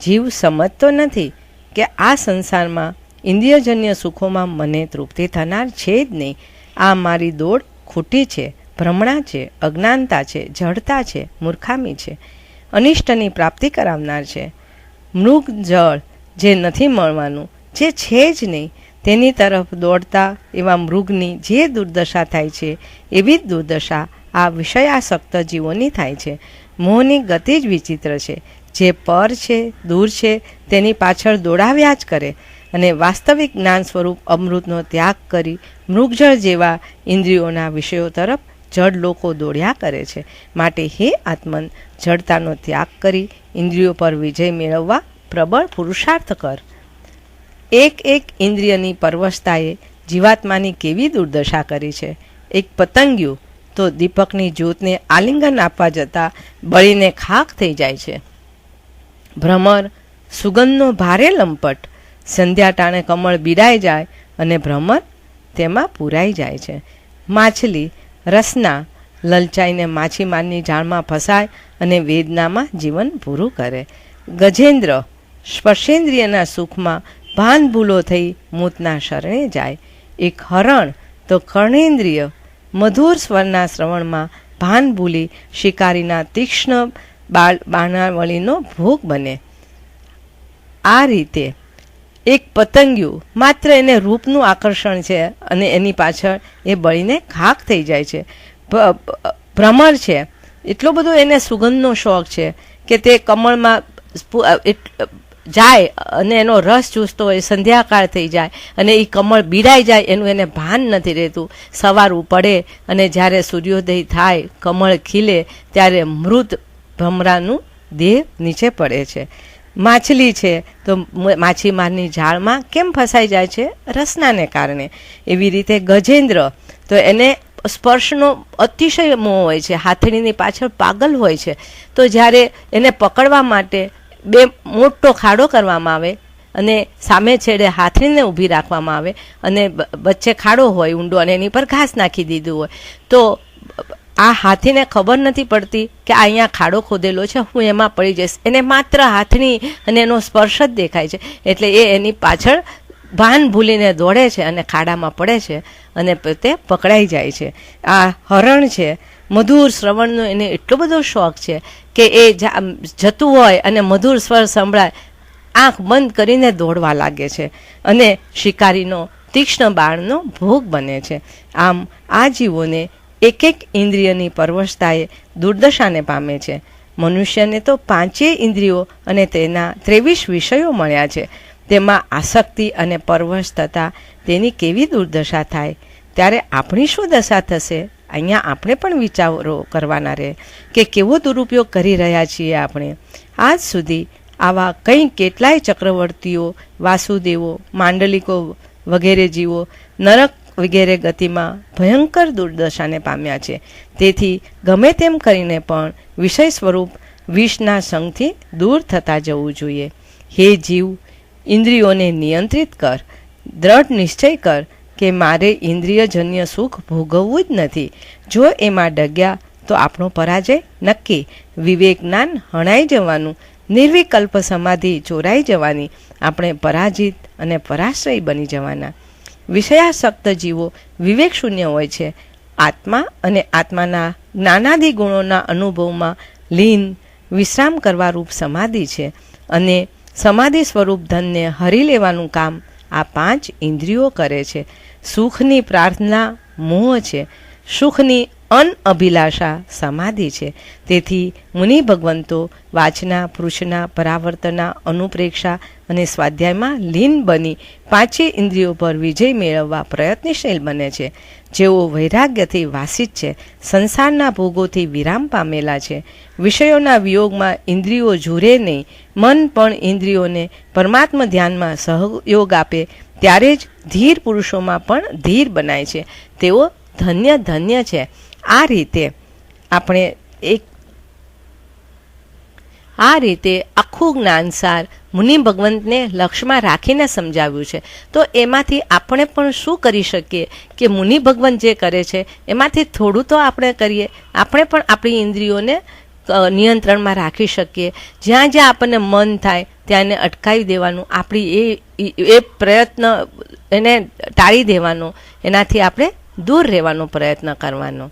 જીવ સમજતો નથી કે આ સંસારમાં ઇન્દ્રિયજન્ય સુખોમાં મને તૃપ્તિ થનાર છે જ નહીં. આ મારી દોડ ખોટી છે, ભ્રમણા છે, અજ્ઞાનતા છે, જડતા છે, મૂર્ખામી છે, અનિષ્ટની પ્રાપ્તિ કરાવનાર છે. મૃગ જળ જે નથી મળવાનું, જે છે જ નહીં, તેની તરફ દોડતા એવા મૃગની જે દુર્દશા થાય છે એવી જ દુર્દશા આ વિષયાસક્ત જીવોની થાય છે. મોહની ગતિ જ વિચિત્ર છે. જે પર છે, દૂર છે, તેની પાછળ દોડાવ્યા જ કરે અને વાસ્તવિક જ્ઞાન સ્વરૂપ અમૃતનો ત્યાગ કરી મૃગજળ જેવા ઇન્દ્રિયોના વિષયો તરફ જડ લોકો દોડ્યા કરે છે. માટે હે આત્મન, જડતાનો ત્યાગ કરી ઇન્દ્રિયો પર વિજય મેળવવા પ્રબળ પુરુષાર્થ કર. એક એક ઇન્દ્રિયની પરવશતાએ જીવાત્માની કેવી દુર્દશા કરી છે. એક પતંગિયું તો દીપકની જ્યોતને આલિંગન આપવા જતાં બળીને ખાખ થઈ જાય છે. ભ્રમર સુગંધનો ભારે લંપટ, સંધ્યા ટાણે કમળ બીડાઈ જાય અને ભ્રમર તેમાં પૂરાઈ જાય છે. માછલી રસના લલચાઈને માછીમારની જાળમાં ફસાય અને વેદનામાં જીવન પૂરું કરે. ગજેન્દ્ર સ્પર્શેન્દ્રિયના સુખમાં ભાન ભૂલો થઈ મૂતના શરણે જાય. એક હરણ તો કર્ણેન્દ્રિય મધુર સ્વરના શ્રવણમાં ભાન ભૂલી શિકારીના તીક્ષ્ણ બાણાવળીનો ભોગ બને. આ રીતે એક પતંગિયું માત્ર એને રૂપનું આકર્ષણ છે અને એની પાછળ એ બળીને ખાખ થઈ જાય છે. ભ્રમર છે, એટલો બધો એને સુગંધનો શોખ છે કે તે કમળમાં જાય અને એનો રસ ચૂસતો હોય. સંધ્યાકાળ થઈ જાય અને એ કમળ બીડાઈ જાય એનું એને ભાન નથી રહેતું. સવારવું પડે અને જ્યારે સૂર્યોદય થાય, કમળ ખીલે, ત્યારે મૃત ભમરાનું દેહ નીચે પડે છે. માછલી છે તો માછીમારની જાળમાં કેમ ફસાઈ જાય છે? રસનાને કારણે. એવી રીતે ગજેન્દ્ર તો એને સ્પર્શનો અતિશય મોહ હોય છે, હાથણીની પાછળ પાગલ હોય છે. તો જ્યારે એને પકડવા માટે બે મોટો ખાડો કરવામાં આવે અને સામે છેડે હાથણીને ઊભી રાખવામાં આવે અને વચ્ચે ખાડો હોય ઊંડો અને એની પર ઘાસ નાખી દીધું હોય, તો આ હાથીને ખબર નથી પડતી કે અહીંયા ખાડો ખોદેલો છે, હું એમાં પડી જઈશ. એને માત્ર હાથણી અને એનો સ્પર્શ જ દેખાય છે એટલે એ એની પાછળ ભાન ભૂલીને દોડે છે અને ખાડામાં પડે છે અને તે પકડાઈ જાય છે. આ હરણ છે, મધુર શ્રવણનો એને એટલો બધો શોખ છે કે એ જતું હોય અને મધુર સ્વર સંભળાય, આંખ બંધ કરીને દોડવા લાગે છે અને શિકારીનો તીક્ષ્ણ બાણનો ભોગ બને છે. આમ આ જીવોને એક એક ઇન્દ્રિયની પરવશતાએ દુર્દશાને પામે છે. મનુષ્યને તો 5 ઇન્દ્રિયો અને તેના 23 વિષયો મળ્યા છે. તેમાં આસક્તિ અને પરવશ થતાં તેની કેવી દુર્દશા થાય, ત્યારે આપણી શું દશા થશે? અહીંયા આપણે પણ વિચારો કરવાના રહે કે કેવો દુરુપયોગ કરી રહ્યા છીએ આપણે. આજ સુધી આવા કંઈ કેટલાય ચક્રવર્તીઓ, વાસુદેવો, માંડલિકો વગેરે જીવો નરક વગેરે ગતિમાં ભયંકર દુર્દશાને પામ્યા છે. તેથી ગમે તેમ કરીને પણ વિષય સ્વરૂપ વિષના સંગથી દૂર થતા જવું જોઈએ. હે જીવ, ઇન્દ્રિયોને નિયંત્રિત કર. દ્રઢ નિશ્ચય કર કે મારે ઇન્દ્રિયજન્ય સુખ ભોગવવું જ નથી. જો એમાં ડગ્યા તો આપણો પરાજય નક્કી. વિવેક જ્ઞાન હણાઈ જવાનું, નિર્વિકલ્પ સમાધિ ચોરાઈ જવાની, આપણે પરાજિત અને પરાશ્રય બની જવાના. વિષયાસક્ત જીવો વિવેક શૂન્ય હોય છે. આત્મા અને આત્માના જ્ઞાનાદિ ગુણોના અનુભવમાં લીન વિશ્રામ કરવા રૂપ સમાધિ છે અને સમાધિ સ્વરૂપ ધનને હરી લેવાનું કામ આ 5 ઇન્દ્રિયો કરે છે. સુખની પ્રાર્થના મોહ છે, સુખની અનઅભિલાષા સમાધિ છે. તેથી મુનિ ભગવંતો વાચના, પૃચ્છના, પરાવર્તના, અનુપ્રેક્ષા અને સ્વાધ્યાયમાં લીન બની 5 ઇન્દ્રિયો પર વિજય મેળવવા પ્રયત્નશીલ બને છે. જેઓ વૈરાગ્યથી વાસિત છે, સંસારના ભોગોથી વિરામ પામેલા છે, વિષયોના વિયોગમાં ઇન્દ્રિયો ઝૂરે નહીં, મન પણ ઇન્દ્રિયોને પરમાત્મા ધ્યાનમાં સહયોગ આપે ત્યારે જ ધીર પુરુષોમાં પણ ધીર બનાય છે. તેઓ ધન્ય ધન્ય છે. આ રીતે આખું જ્ઞાનસાર મુનિ ભગવંતને લક્ષ્યમાં રાખીને સમજાવ્યું છે. તો એમાંથી આપણે પણ શું કરી શકીએ કે મુનિ ભગવંત જે કરે છે એમાંથી થોડું તો આપણે કરીએ. આપણે પણ આપણી ઇન્દ્રિયોને નિયંત્રણમાં રાખી શકીએ. જ્યાં જ્યાં આપણને મન થાય ત્યાં એને અટકાવી દેવાનું, આપણી એ પ્રયત્ન એને ટાળી દેવાનો, એનાથી આપણે દૂર રહેવાનો પ્રયત્ન કરવાનો.